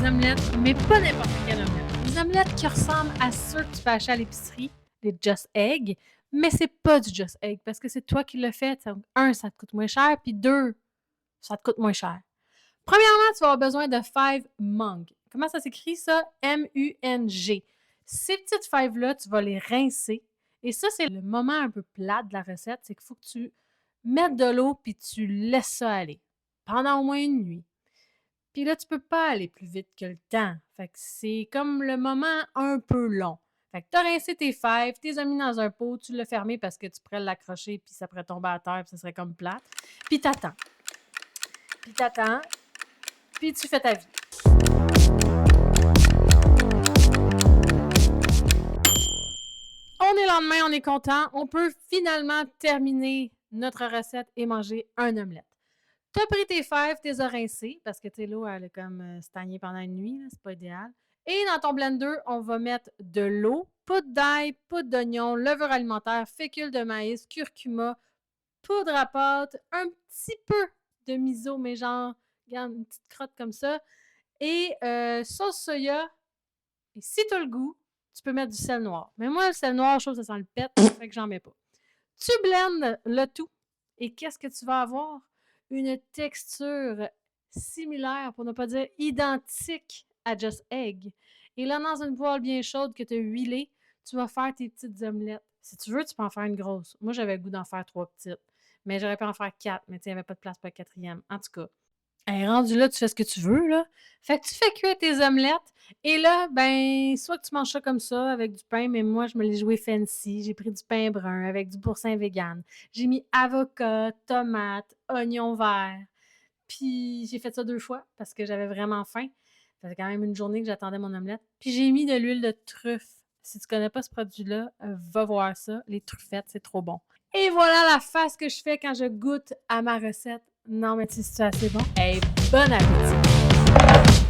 omelettes, mais pas n'importe quelle omelette. Des omelettes qui ressemblent à ceux que tu peux acheter à l'épicerie, les Just Egg, mais c'est pas du Just Egg parce que c'est toi qui l'as fait. Donc, un, ça te coûte moins cher, puis deux, ça te coûte moins cher. Premièrement, tu vas avoir besoin de fèves Mung. Comment ça s'écrit ça? M-U-N-G. Ces petites fèves-là, tu vas les rincer. Et ça, c'est le moment un peu plat de la recette, c'est qu'il faut que tu mettes de l'eau puis tu laisses ça aller pendant au moins une nuit. Puis là, tu peux pas aller plus vite que le temps. Fait que c'est comme le moment un peu long. Fait que t'as rincé tes fèves, t'es mis dans un pot, tu l'as fermé parce que tu pourrais l'accrocher puis ça pourrait tomber à terre puis ça serait comme plate. Puis t'attends. Puis tu fais ta vie. On est le lendemain, on est content. On peut finalement terminer notre recette et manger un omelette. T'as pris tes fèves, t'es rincées, parce que l'eau, elle est comme stagnée pendant une nuit, là, c'est pas idéal. Et dans ton blender, on va mettre de l'eau, poudre d'ail, poudre d'oignon, levure alimentaire, fécule de maïs, curcuma, poudre à pâte, un petit peu de miso, mais genre, regarde, une petite crotte comme ça, et sauce soya. Et si t'as le goût, tu peux mettre du sel noir. Mais moi, le sel noir, je trouve que ça sent le pet, fait que j'en mets pas. Tu blendes le tout. Et qu'est-ce que tu vas avoir? Une texture similaire, pour ne pas dire identique à Just Egg. Et là, dans une poêle bien chaude que tu as huilée, tu vas faire tes petites omelettes. Si tu veux, tu peux en faire une grosse. Moi, j'avais le goût d'en faire 3 petites. Mais j'aurais pu en faire 4, mais il n'y avait pas de place pour la quatrième. En tout cas, rendu là, tu fais ce que tu veux, là. Fait que tu fais cuire tes omelettes. Et là, ben, soit que tu manges ça comme ça, avec du pain, mais moi, je me l'ai joué fancy. J'ai pris du pain brun avec du boursin vegan. J'ai mis avocat, tomate, oignon vert. Puis j'ai fait ça 2 fois parce que j'avais vraiment faim. Ça fait quand même une journée que j'attendais mon omelette. Puis j'ai mis de l'huile de truffe. Si tu connais pas ce produit-là, va voir ça. Les truffettes, c'est trop bon. Et voilà la face que je fais quand je goûte à ma recette. Non, mais c'est assez bon. Hey, bon appétit!